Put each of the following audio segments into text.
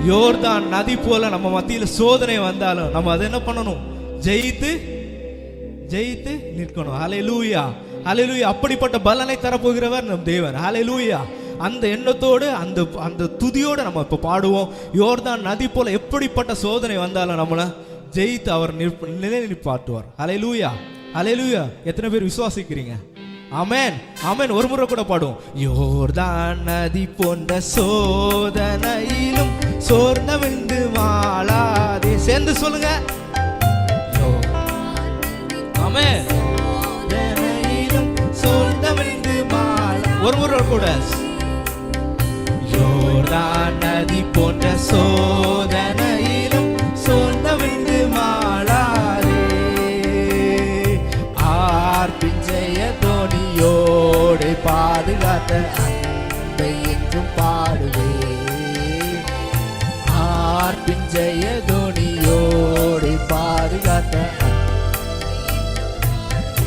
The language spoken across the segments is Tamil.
யோர்தான் நதி போல நம்ம மத்தியில சோதனை வந்தாலும் நம்ம அதை என்ன பண்ணணும்? ஜெயித்து நிற்கணும். ஹல்லேலூயா, ஹல்லேலூயா. அப்படிப்பட்ட பலனை தரப்போகிறவர் நம் தேவன். ஹல்லேலூயா. அந்த எண்ணத்தோடு அந்த துதியோடு நம்ம இப்ப பாடுவோம். யோர்தான் நதி போல எப்படிப்பட்ட சோதனை வந்தாலும் நம்மளை ஜெயித்து அவர் நிலைநிற்பாட்டுவார். ஹல்லேலூயா, ஹல்லேலூயா. எத்தனை பேர் விசுவாசிக்கிறீங்க? ஆமென், ஆமென். ஒரு முறை கூட பாடுவோம். யோர்தான் நதி போன்ற சோதனையிலும் சோர்ந்தவிழ்ந்து வாழாதே. சேர்ந்து சொல்லுங்க. ஆமென். சோதனையிலும் சோர்ந்தவிழ்ந்து வாழ. ஒரு முறை கூட. யோர்தான் நதி போன்ற சோதனையிலும் சோர்ந்தவிழ்ந்து வாழாதே. ஆர்ப்பின் ஜெய தோனியோடு பாதுகாத்த அன்பை என்றும் பாடுவே. ஆர்ப்பின் ஜெய தோனியோடு பாதுகாத்த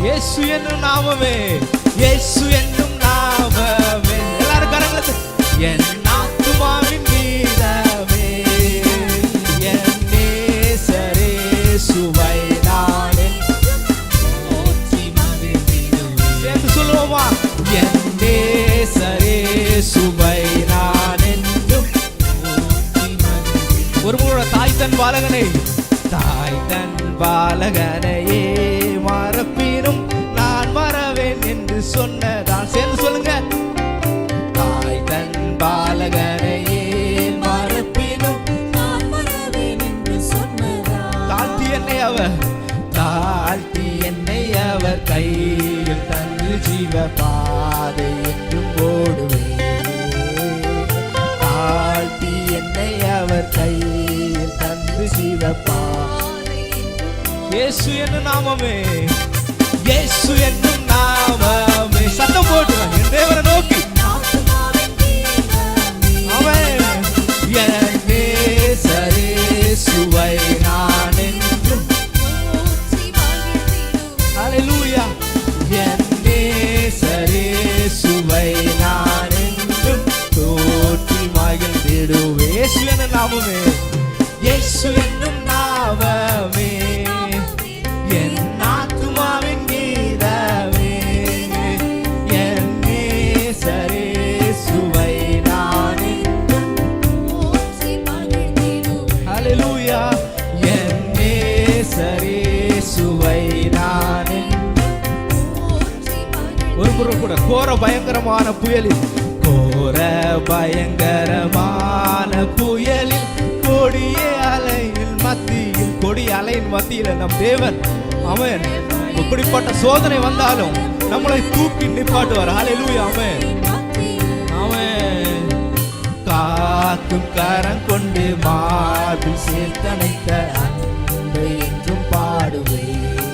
இயேசு என்னும் நாமமே, இயேசு என்னும் நாமமே. எல்லாரும் கரங்களை. என் ஆத்துமாவின் கீதமே, என் நேசரே சுவை நான் என்று சொல்லுவோமா? என் நேசரே சுவை நான் என்றும். ஒரு முறை தாய் தன் பாலகனையே மறப்பினும் நான் மறவேன் என்று சொன்னதான். சேர்ந்து சொல்லுங்க. தாய் தன் பாலகனையே மறப்பினும் நான் மறவேன் என்று சொன்னதான். தாழ்த்தி என்னை அவர் கையில் தந்து ஜீவ பாதை என்றும் ஓடுவேன். தாழ்த்தி என்னை அவர் கையில் தந்து ஜீவ பாதை. இயேசு என்னும் நாமமே, இயேசு என்னும் நாமமே. சத்தம் போட்டு என் தேவனை நோக்கி. ஆமென். என் நேசரே சுவை நான் என்றும். ஹல்லேலூயா. என் நேசரே சுவை நான் என்றும் தோற்றி மகிழ்ந்திடுவே. இயேசு என்னும் நாமமே, இயேசு என்னும் நாமமே. என் ஆத்துமாவின் கீதமே, என் நேசரே சுவை நான் என்றும். ஹல்லேலூயா. என் நேசரே சுவை நான் என்றும். ஒரு முறை கூட. கோர பயங்கரமான புயலில் கொடிய அலையின் மத்தியில் நம் தேவன் அவன் எப்படிப்பட்ட சோதனை வந்தாலும் நம்மளை தூக்கி நிப்பாட்டுவார். ஹல்லேலூயா. ஆமென், ஆமென். காக்கும் கரம் கொண்டு மார்பில் சேர்த்தணைத்த அன்பை என்றும் பாடுவேன்.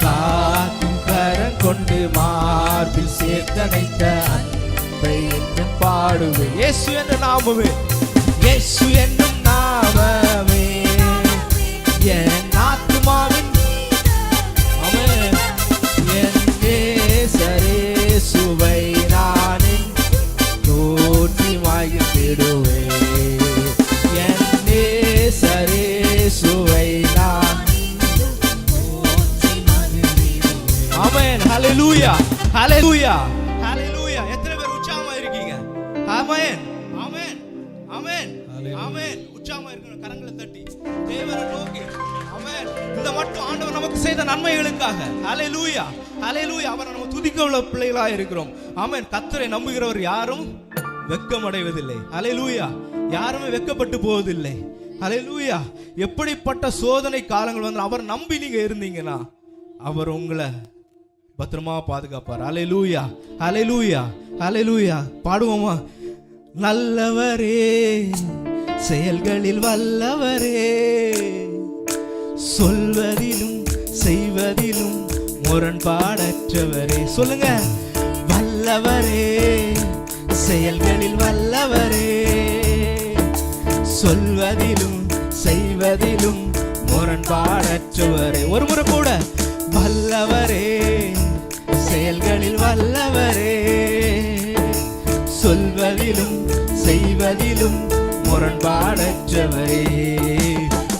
காக்கும் கரம் கொண்டு மார்பில் சேர்த்தணைத்த அன்பை என்றும் பாடுவேன். இயேசு என்னும் நாமமே, இயேசு என்னும் நாமமே. என் ஆத்துமாவின் ஆமென். என் நேசரே சுவை நான் தோற்றி மகிழ்ந்திடுவேன். என் நேசரே சுவை நான். ஆமென். ஹல்லேலூயா, ஹல்லேலூயா, ஹல்லேலூயா. எத்தனை பேர் உற்சாகமா இருக்கீங்க? ஆமென், ஆமென், ஆமென், ஆமென். உற்சாகமா இருக்கணும். கரங்களை தட்டி தேவனை நோக்கி. ஆமென். இந்த மட்டும் ஆண்டவர் நமக்கு செய்த நன்மைகளுக்காக ஹல்லேலூயா, ஹல்லேலூயா. அவரை நம்ம துதிக்க உள்ள பிள்ளைகளா இருக்கிறோம். ஆமென். கர்த்தரை நம்புகிறவர் யாரும் வெட்கம் அடைவதில்லை. ஹல்லேலூயா. யாருமே வெட்கப்பட்டு போவதில்லை. ஹல்லேலூயா. எப்படிப்பட்ட சோதனை காலங்கள் வந்து அவர் நம்பி நீங்க இருந்தீங்கன்னா அவர் உங்களை பத்திரமா பாதுகாப்பார். ஹல்லேலூயா, ஹல்லேலூயா, ஹல்லேலூயா. பாடுவோமா? நல்லவரே, செயல்களில் வல்லவரே, சொல்வதிலும் செய்வதிலும் முரண்பாடற்றவரே. சொல்லுங்க. வல்லவரே, செயல்களில் வல்லவரே, சொல்வதிலும் செய்வதிலும் முரண்பாடற்றவரே. ஒரு முறை கூட. வல்லவரே, செயல்களில் வல்லவரே, சொல்வதிலும் செய்வதிலும் முரண்பாடற்றவரே,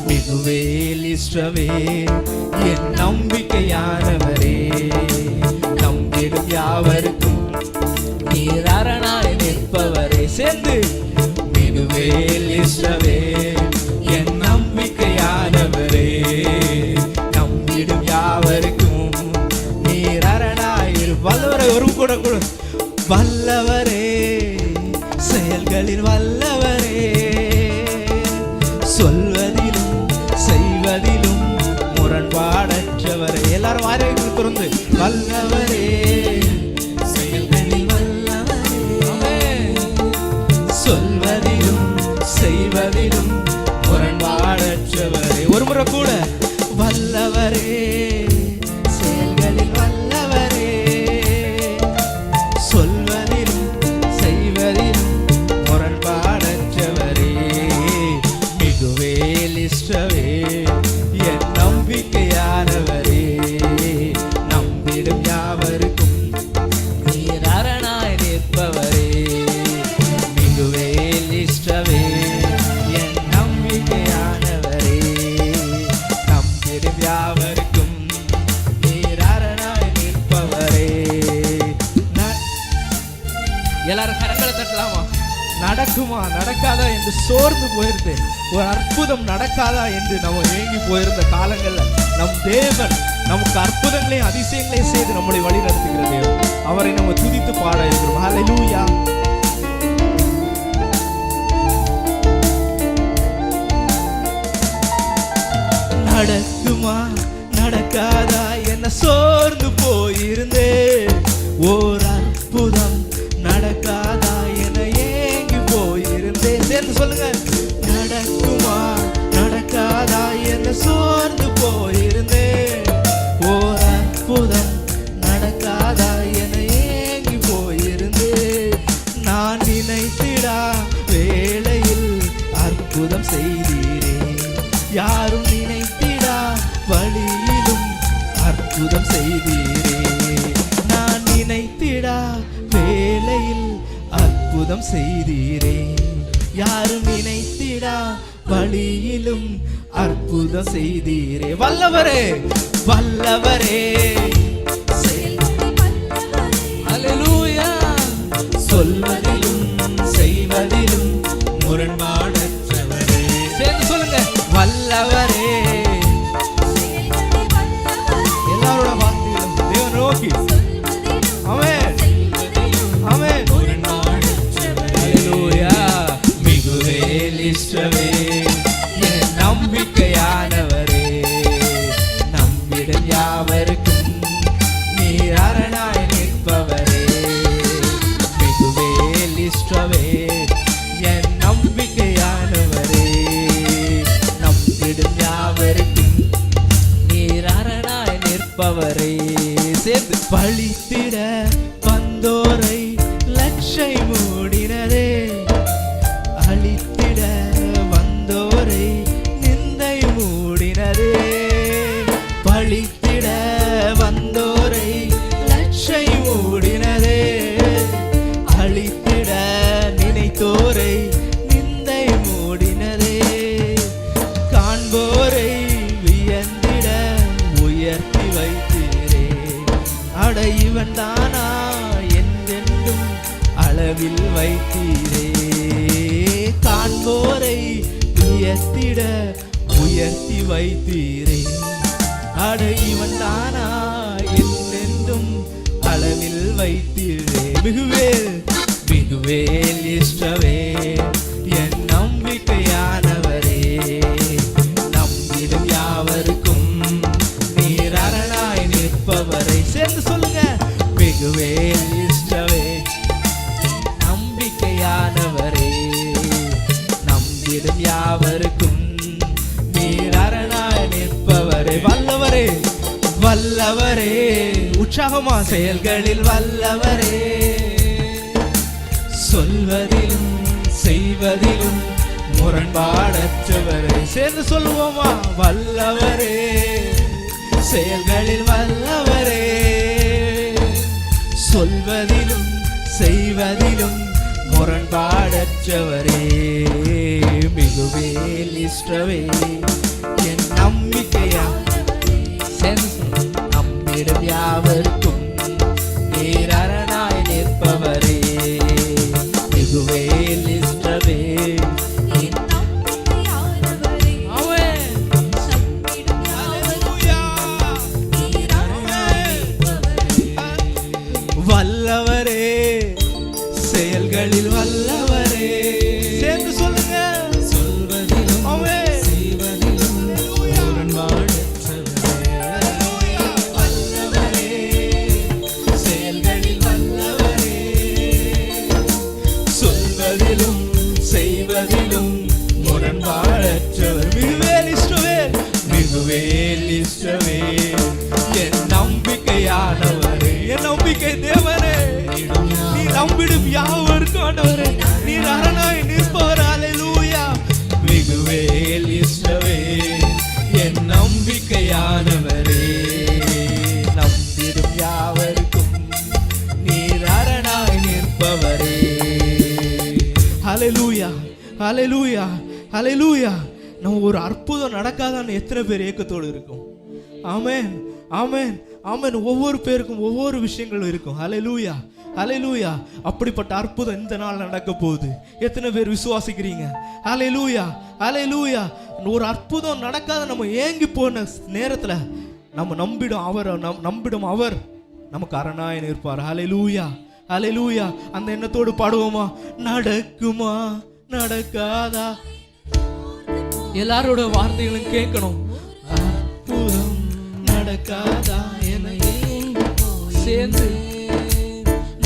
மிகுவேல் இஷ்டவே, என் நம்பிக்கையானவரே, நம்பிடும் யாவருக்கும் நீர் அரணாய் நிற்பவரே. சேர்ந்து மிகுவேல் இஷ்டவே, என் நம்பிக்கையானவரே, நம்பிடும் யாவருக்கும் நீர் அரணாய் வல்லவரை. ஒரு கூட கூட வல்லவரே, செயல்களில் வல்லவரே, சொல்வதிலும் செய்வதிலும் முரண்பாடற்றவரே. எல்லாரும் வாரியை திறந்து வல்லவரே, செயல்களில் வல்லவரே, சொல்வதிலும் செய்வதிலும் முரண்பாடற்றவரே. ஒரு முறை கூட வல்லவரே, செயல்களில் வல்லவரே, சொல்வதிலும் செய்வதிலும் முரண்பாடற்றவரே, மிகுவேல் இஷ்டவே, என் நம்பிக்கையானவரே, நம்பிடும் யாவருக்கும் நீர் அரணாய் நிற்பவரே, மிகுவேல் இஷ்டவே, என் நம்பிக்கையானவரே, நம்பிடும் யாவருக்கும் நீர் அரணாய் நிற்பவரே. எல்லாரும் கரங்களை தட்டலாமா? நடக்குமா நடக்காதா என்று சோர்ந்து போயிருந்து, ஒரு அற்புதம் நடக்காதா என்று நம்ம ஏங்கி போயிருந்த காலங்கள்ல நம் தேவன் நமக்கு அற்புதங்களையும் அதிசயங்களையும் செய்து நம்மளை வழி நடத்துகிற தேவன். அவரை நம்ம துதித்து பாட இருக்கிறோம். ஹல்லேலூயா. நடக்குமா நடக்காதா என்ன சோர்ந்து போயிருந்தே, ஓர் அற்புதம் நடக்காதா என ஏங்கி போயிருந்தேன். சேர்ந்து சொல்லுங்க. நடக்குமா நடக்காதா என்ன சோர்ந்து போயிருந்தேன், ஓர் அற்புதம் நடக்காதா என ஏங்கி போயிருந்தேன். நான் நினைத்திடா வேளையில் அற்புதம் செய்தீரே, யாரும் நினைத்திடா வழியிலும் அற்புதம் செய்தீரே. நான் நினைத்திடா வேளையில் அற்புதம் செய்தீரே, யாரும் நினைத்திடா வழியிலும் அற்புதம் செய்தீரே. வல்லவரே வல்லவரே, ஹல்லேலூயா, சொல்வதிலும் செய்வதிலும் முரண்பாடற்றவரே. சேர்ந்து சொல்லுங்க. வல்லவரே, எல்லாரோட வார்த்தைகளும் தேவன் நோக்கி. ஆமென் ஆமென். ஹல்லேலூயா. மிகுவேல் இஷ்டவே, என் நம்பிக்கையானவரே, நம்பிடும் யாவருக்கும் நீர் அரணாய் நிற்பவரே, மிகுவேல் இஷ்டவே, என் நம்பிக்கையானவரே, நம்பிடும் யாவருக்கும் நீர் அரணாய் நிற்பவரே. சேர்ந்து பழித்திட வந்தோரை லட்சை மூடினரே, அழித்திட வந்தோரை நிந்தை மூடினரே, பழித்திட வந்தோரை லட்சை மூடினரே, அழித்திட நினைத்தோரை நிந்தை மூடினரே, காண்போரை வியந்திட உயர்த்தி வைத்தீரே, அட இவன் தானா என்றென்றும் அளவில் வைத்தீரே, காண்போரை வியத்திட உயர்த்தி வைத்தீரே, அட இவன் தானா என்றென்றும் அளவில் வைத்தீரே. மிகுவேல் மிகுவேல் இஷ்டவே, என் நம்பிக்கையானவரே, நம்பிடும் யாவருக்கும் நீர் அரணாய் நிற்பவரை. சேர்ந்து சொல்லுங்க. மிகுவேல் இஷ்டவே, நம்பிக்கையானவரே, நம்பிடும் யாவருக்கும் நீர் அரணாய் நிற்பவரே. வல்லவரே வல்லவரே, உற்சாகமா செயல்களில் வல்லவரே, சொல்வதிலும் செய்வதிலும் முரண்பாடற்றவரே. சேர்ந்து சொல்லுவோமா? வல்லவரே, செயல்களில் வல்லவரே, சொல்வதிலும் செய்வதிலும் முரண்பாடற்றவரே, மிகுவேல் இஷ்டவே, என் நம்பிக்கையா நம்பிடும் யாவருக்கும் நீர் அரணாய் நிற்பவரே, மிகுவேல் இஷ்டவே. வல்லவரே, செயல்களில் வல்லவரே, சேர்ந்து சொல்லுங்க. சொல்வதிலும் செய்வதிலும் முரண்பாடற்றவரே, வல்லவரே, செயல்களில் வல்லவரே, சொல்வதிலும் செய்வதிலும் முரண்பாடற்றவர், மிகுவேல் இஷ்டவேல், மிகுவேல் இஷ்டவேல், என் நம்பிக்கையானவரே, என் நம்பிக்கை தேவனே, நீ நம்பிடும் யாவருக்கும் ஆண்டவரே நீர் அரணாய் நிற்பவர். அல்லேலூயா. மிகுவேல் இஷ்டவேல், என் நம்பிக்கையானவரே, நம்பிடும் யாவருக்கும் நீர் அரணாய் நிற்பவரே. அல்லேலூயா, அல்லேலூயா, அல்லேலூயா. நம்ம ஒரு அற்புதம் நடக்காதான்னு எத்தனை பேர் ஏக்கத்தோடு இருக்கும்? ஆமென், ஆமென், ஆமென். ஒவ்வொரு பேருக்கும் ஒவ்வொரு விஷயங்களும் இருக்கும். அல்லேலூயா, அல்லேலூயா. அப்படிப்பட்ட அற்புதம் இந்த நாள் நடக்க போகுது. எத்தனை பேர் விசுவாசிக்கிறீங்க? அல்லேலூயா, அல்லேலூயா. ஒரு அற்புதம் நடக்காத நம்ம ஏங்கி போன நேரத்துல நம்ம நம்பிடும் அவர் நமக்கு அரணாய் நிற்பார். அல்லேலூயா, அல்லேலூயா. அந்த எண்ணத்தோடு பாடுவோமா? நடக்குமா நடக்காதா? எல்லாரோட வார்த்தைகளும் கேட்கணும். அற்புதம் நடக்காதா என சேர்ந்து,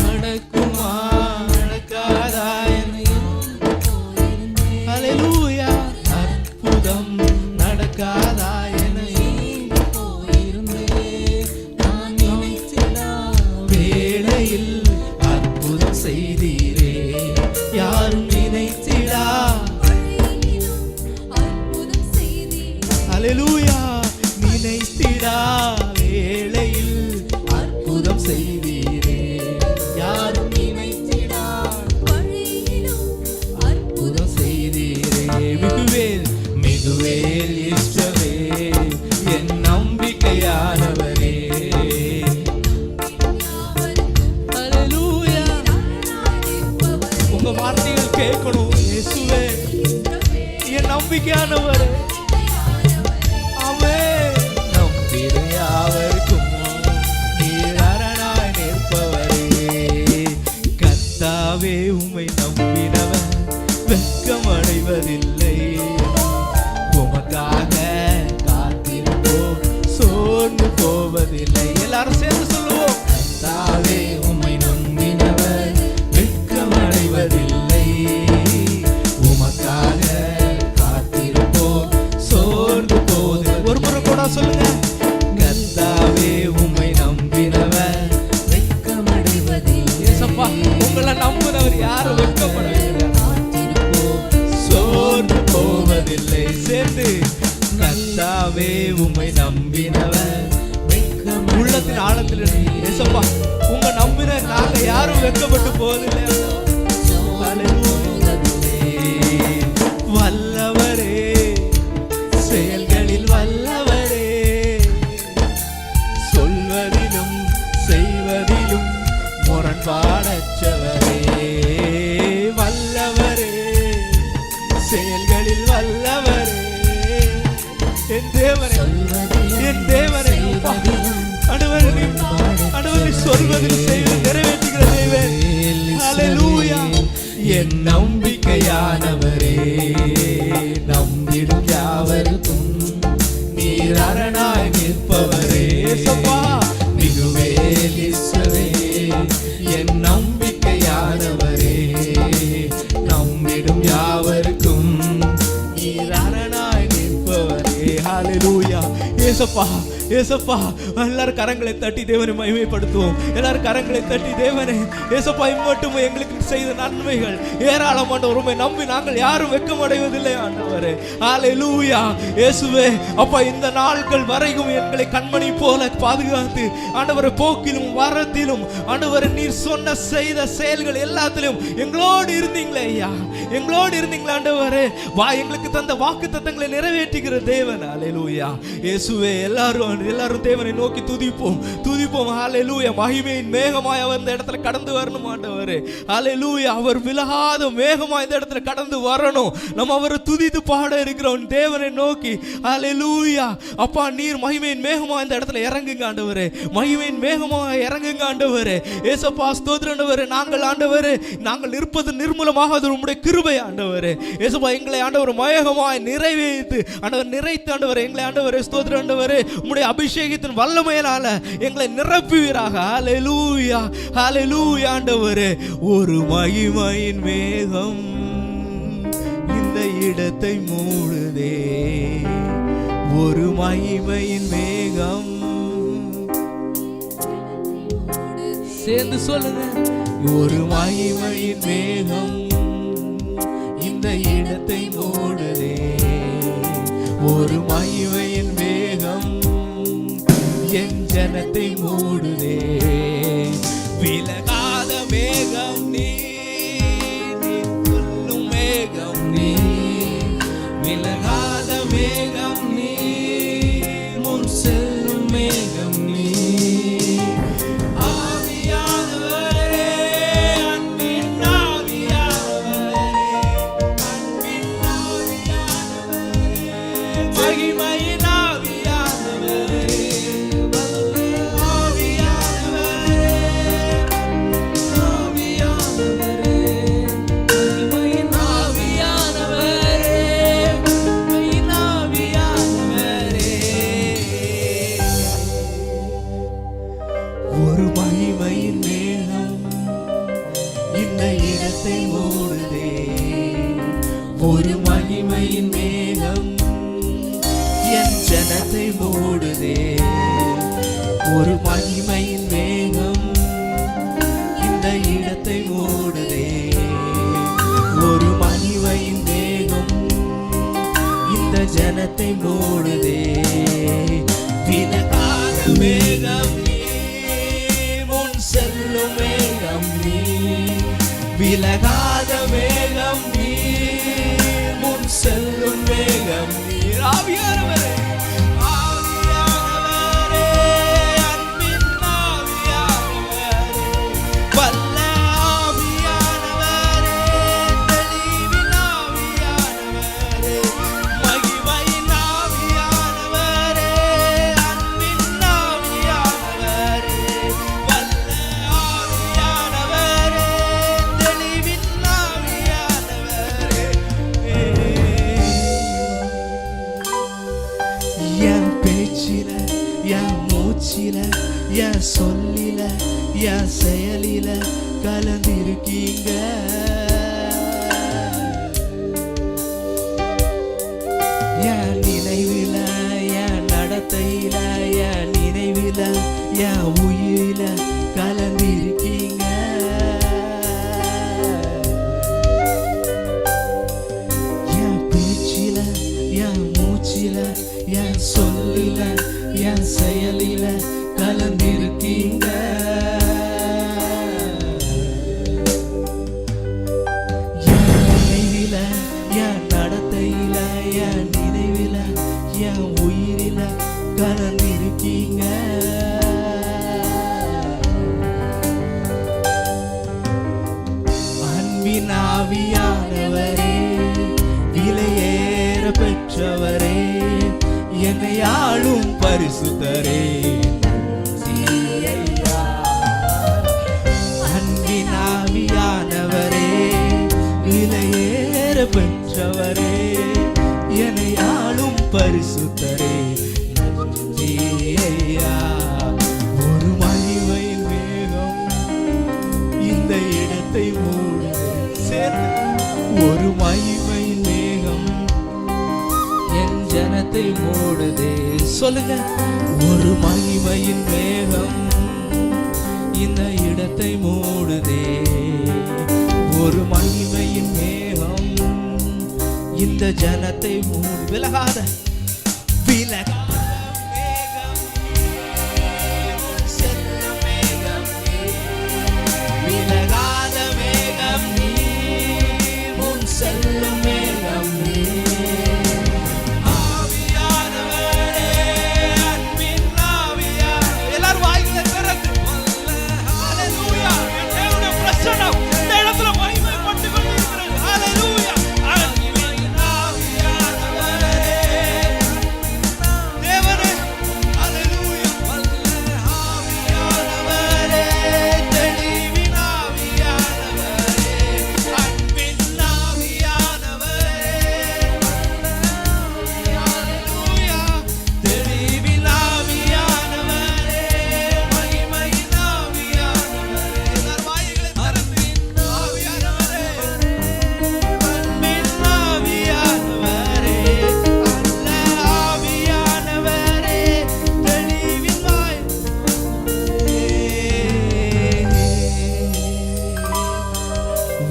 நடக்குமா நடக்காதா என. அல்லேலூயா. அற்புதம் நடக்காதா என வேளையில் அற்புதம் செய்தீரே, யாரும் நினைத்திடா. அல்லேலூயா. நினைத்திடா வேளையில் அற்புதம் செய்தீரே, யாரும் நினைத்திடா அற்புதம் செய்தீரே. மிகுவேல், மிகுவேல் இஷ்டவே, என் நம்பிக்கையானவரே. அல்லேலூயா. உங்க வார்த்தைகள் கேட்கணும். இயேசுவே, என் நம்பிக்கையானவரே. உம்மை நம்பினவன் வெட்கம் அடைவதில்லை, உமக்காக காத்திருப்போம் சோர்ந்து போவதில்லை. எல்லாரும் சேர்ந்து சொல்லுவோம். கர்த்தாவே உம்மை நம்பினவன் வெட்கம் அடைவதில்லை, உமக்காக காத்திருப்போம் சோர்ந்து போவதில்லை. ஒரு முறை கூட சொல்லுங்க. கர்த்தாவே உம்மை நம்பினவன் வெட்கம் அடைவதில்லை. ஏசப்பா, உங்களை நம்புறவர் யாரும் வெட்கப்படவில்லை, சோர்ந்து போவதில்லை. சேர்ந்து. கர்த்தாவே உம்மை நம்பினவர் உள்ளத்தின் ஆழத்தில் ஏசப்பா, உங்க நம்பின நாங்க யாரும் வெட்கப்பட்டு போவதில்லை. வல்லவரே, செயல்களில் வல்லவரே, சொல்வதிலும் செய்வதிலும் முரண்பாடற்றவரே, வல்லவரே, செயல்களில் வல்லவரே, என் தேவனே, என் தேவனே. அடுவரை சொல்வதில் செய்வது நிறைவேற்றுகிற தேவன். அல்லேலூயா. என் நம்பிக்கையானவரே, நம்பிடும் யாவருக்கும் நீர் அரணாய் நிற்பவரே. ஏசப்பா, மிகுவேல் இஷ்டவே, என் நம்பிக்கையானவரே, நம்பிடும் யாவருக்கும் நீர் அரணாய் நிற்பவரே. அல்லேலூயா. ஏசப்பா, ஏசப்பா. எல்லாரும் கரங்களை தட்டி தேவனை மகிமைப்படுத்துவோம். எல்லாரும் கரங்களை தட்டி தேவனே ஏசப்பா இம்மட்டும் எங்களுக்கு செய்த நன்மைகள் ஏராளமான உண்மை நம்பி நாங்கள் யாரும் வெட்கமடைவதில்லை ஆண்டவரே. ஹல்லேலூயா இயேசுவே. அப்பா இந்த நாட்கள் வரைக்கும் எங்களை கண்மணி போல பாதுகாத்து ஆண்டவரே போக்கிலும் வரத்திலும் ஆண்டவரே நீர் சொன்ன செய்த செயல்கள் எல்லாத்திலும் எங்களோடு இருந்தீங்களே ஐயா, எங்களோடு இருந்தீங்களே ஆண்டவரே. எங்களுக்கு தந்த வாக்கு தத்தங்களை நிறைவேற்றுகிற தேவன். ஹல்லேலூயா இயேசுவே. எல்லாரும் தேவனை நோக்கி துதிப்போம். ஹல்லேலூயா. மகிமையின் மேகமாய் அவர் இந்த இடத்துல கடந்து வரணும் ஆண்டவரே. ஹல்லேலூயா. அவர் விலகாத மேகமாய் இந்த இடத்துல கடந்து வரணும். நம்ம அவரை துதித்து பாட இருக்கிறோம் தேவனை நோக்கி. ஹல்லேலூயா. அப்பா நீர் மகிமையின் மேகமாய் இந்த இடத்துல இறங்குங்க ஆண்டவரே. மகிமையின் மேகமாய் இறங்குங்க ஆண்டவரே. ஏசப்பா ஸ்தோத்திரம் ஆண்டவரே. நாங்கள் இருப்பது நிர்மூலமாக அது உம்முடைய கிருபை ஆண்டவரே. ஏசப்பா எங்களை ஆண்டவர் மேகமாய் நிறைவேற்றி ஆண்டவர் நிறைத்து ஆண்டவரே எங்களை ஆண்டவரே ஸ்தோத்திரம் ஆண்டவரே உம்முடைய அபிஷேகத்தின் வல்லமையினால எங்களை நிரப்புவீராக. ஹல்லேலூயா. ஹல்லேலூயா ஆண்டவரே. ஒரு மகிமையின் மேகம் இந்த இடத்தை மூடுதே. ஒரு மகிமையின் மேகம் சேர்ந்து சொல்லுங்க. ஒரு மகிமையின் மேகம் இந்த இடத்தை மூடுதே. ஒரு மகிமையின் மேகம் என் ஜனத்தை மூடுதே. விலகாத மேகம் நீ சொல்லும் மேகம் நீ. விலகாத மேகம் நீ முன் செல்லும் மேகம் நீ. ஒரு மகிமையின் மேகம் என் ஜனத்தை மூடுதே. ஒரு மகிமையின் மேகம் இந்த இடத்தை மூடுதே. ஒரு மகிமையின் மேகம் இந்த ஜனத்தை மூடுதே. விலகாத மேகம் நீ முன் செல்லும் மேகம் நீ. விலகாத மேகம் நீ முன் செல்லும் மேகம் நீ. ஆவியானவரே ஆவியானவரே அன்பின் ஆவியானவரே வல்ல ஆவியானவரே தெளிவின் ஆவியானவரே மகிமையின் ஆவியானவரே அன்பின் ஆவியானவரே வல்ல ஆவியானவரே தெளிவின் ஆவியானவரே. என் பேச்சில என் மூச்சில என் சொல்லில என் செயலில கலந்திருக்கீங்க. என் நினைவில என் நடத்தையில என் நினைவில என் உயிரில கலந்திருக்கீங்க. என் பேச்சில என் மூச்சில என் சொல்லில என் செயலில கலந்திருக்கீங்க. என் நினைவில என் நடத்தையில என் நினைவில என் உயிரில கலந்திருக்கீங்க. அன்பின் ஆவியானவரே விலையேற பெற்றவரே என்னை ஆளும் பரிசுத்தரே. அன்பின் ஆவியானவரே விலையேற பெற்றவரே என்னை ஆளும் பரிசுத்தரே. ஒரு மகிமையின் மேகம் இந்த இடத்தை மூடுதே. சேர்ந்து ஒரு மகிமையின் மேகம் என் ஜனத்தை மூடுதே. சொல்லுங்க. ஒரு மகிமையின் மேகம் இந்த இடத்தை மூடுதே. ஒரு மகிமையின் மேகம் இந்த ஜனத்தை மூடு. விலகாத மேகம், செல்லும் மேகம், விலகாத மேகம் நீ, முன் செல்லும் மேகம் நீ. ஆவியானவரே, அன்பின் ஆவியானவரே. எல்லாரும் வாய்களை திறந்து ஹல்லேலூயா. தேவனுடைய பிரசன்னம் இந்த இடத்துல மகிமைப்பட்டு கொண்டிருக்கிறது. ஹல்லேலூயா. அன்பின் ஆவியானவரே, தேவனே. ஹல்லேலூயா. ஆவியானவரே, தெளிவின் ஆவியானவரே, அன்பின் ஆவியானவரே. ஹல்லேலூயா. தெளிவின் ஆவியானவரே, மகிமையின் ஆவியானவரே. எல்லாரும் வாய்களை திறந்து ஆவியானவரே, அன்பின் ஆவியானவரே, அல்ல ஆவியானவரே, தெளிவின்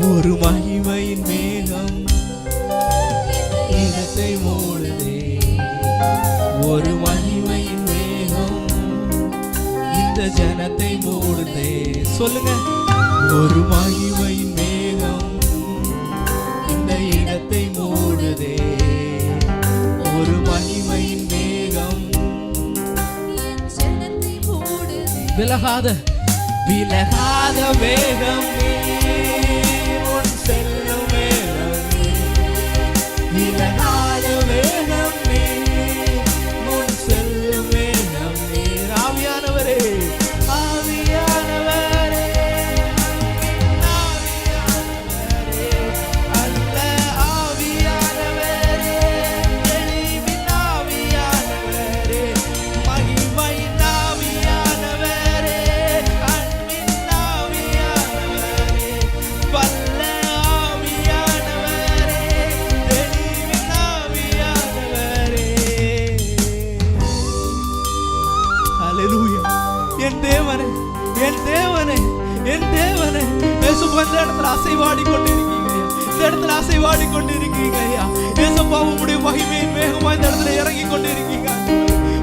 ஒரு மகிமையின் மேகம் இடத்தை மூடுதே. ஒரு மகிமையின் மேகம் இந்த ஜனத்தை மூடுதே. சொல்லுங்க. ஒரு மகிமையின் மேகம் இந்த இடத்தை மூடுதே. ஒரு மகிமையின் மேகம் விலகாத விலகாத வேகம் நீ, உன் செல்லும் வேகம் நீ. விலகாத வேகம் நீ, உன் செல்லும் வேகம் நீ. ஆவியானவரே, ஆவியானவரே, ஆவியானவரே, அல்ல ஆவியானவரே, தெளிவின் ஆவியானவரே, மகிமையின் ஆவியானவரே, அன்பின் ஆவியானவரே, வல்ல ஆவியானவரே, தெளிவின் ஆவியானவரே. ஹல்லேலூயா. என் தேவனே, என் தேவனே, என் தேவனே. இயேசுப்பா இந்த இடத்துல அசைவாடி கொண்டிருக்கீங்க ஐயா. இந்த இடத்துல அசைவாடி கொண்டிருக்கீங்க ஐயா. இயேசுப்பா உம்முடைய மகிமையின் வேகமா இந்த இடத்துல இறங்கி கொண்டிருக்கீங்க.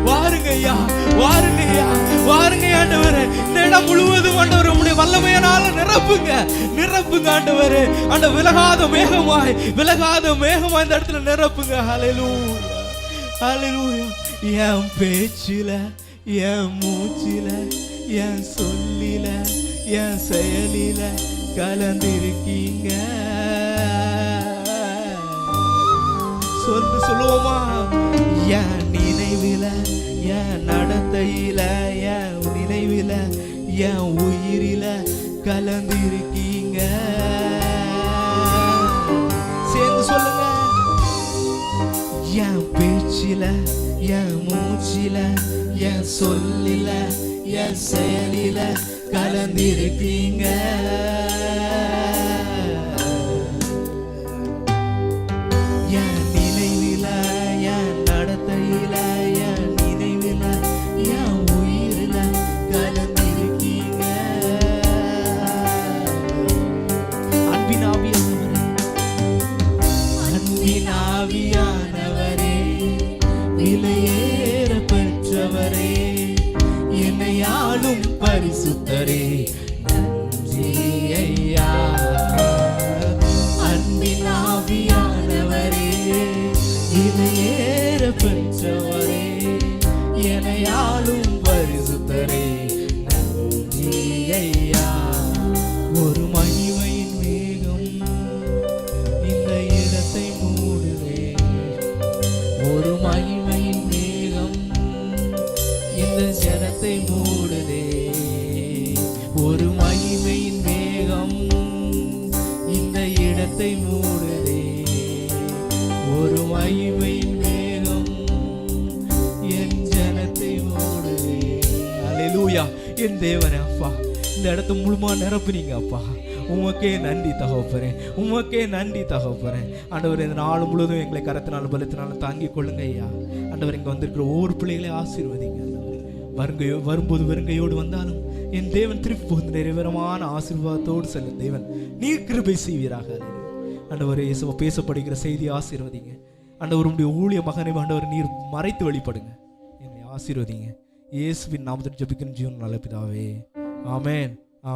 வாருங்க ஐயா, வாருங்க ஐயா, வாருங்க ஆண்டவரே. இந்த இடம் முழுவதும் ஆண்டவரே உம்முடைய வல்லமையினால நிரப்புங்க, நிரப்புங்க ஆண்டவரே. அந்த விலகாத மேகமாய், விலகாத மேகமாய் இந்த இடத்துல நிரப்புங்க. ஹல்லேலூயா, ஹல்லேலூயா. என் பேச்சில, என் மூச்சில, என் சொல்லில, என் செயலில கலந்திருக்கீங்க. சொல்லுவோமா? என் நினைவில, என் நடத்தையில, என் நினைவில, என் உயிரில கலந்திருக்கீங்க. சேர்ந்து சொல்லுங்க. என் பேச்சில, என் மூச்சில, என் சொல்லில, என் செயலில கலந்திருக்கீங்க. என் நினைவில, என் நடத்தையில, என் நினைவில, என் உயிரில கலந்திருக்கீங்க. அன்பின் ஆவியானவரே, அன்பின் ஆவியானவரே, விலையேற பெற்றவரே, என்னை ஆளும் பரிசுத்தரே, நன்றி ஐயா. அன்பின் ஆவியானவரே, விலையேற பெற்றவரே, என்னை ஆளும் பரிசுத்தரே, நன்றி ஐயா. ஒரு மகிமையின் வேகம் இந்த இடத்தை மூடுதே. ஒரு மகிமையின் வேகம் இந்த ஜனத்தை மூடுதே. ஒரு மகிமையின் வேகம் இந்த இடத்தை மூடுதே. ஒரு மகிமையின் வேகம் என் ஜனத்தை மூடுதே. அல்லேலூயா. என் தேவனே அப்பா, இந்த இடத்தை முழுமா நிரப்புனீங்க அப்பா. உமக்கே நன்றி தகப்பனே, உமக்கே நன்றி தகப்பனே. ஆண்டவர் இந்த நாள் முழுவதும் எங்களை கரத்தினாலும் பலத்தினாலும் தாங்கிக் கொள்ளுங்க ஐயா. ஆண்டவர் இங்கே வந்திருக்கிற ஒவ்வொரு பிள்ளைகளையும் ஆசீர்வதிங்க. வரும்போது வெறுங்கையோடு வந்தாலும் என் தேவன் திருப்பி போகுது நிறைவேறமான ஆசீர்வாதத்தோடு செல்லும் தேவன் நீர் கிருபை செய்வீராக. ஆண்டவரே இயேசுவா பேசப்படுகிற செய்தி ஆசீர்வதிங்க. ஆண்டவர் உம்முடைய ஊழிய மகனை ஆண்டவர் நீர் மறைத்து வெளிப்படுங்க. என்னை ஆசீர்வதிங்க. இயேசுவின் நாமத்தில் ஜெபிக்கிறேன் ஜீவன் நல்ல பிதாவே. ஆமென்.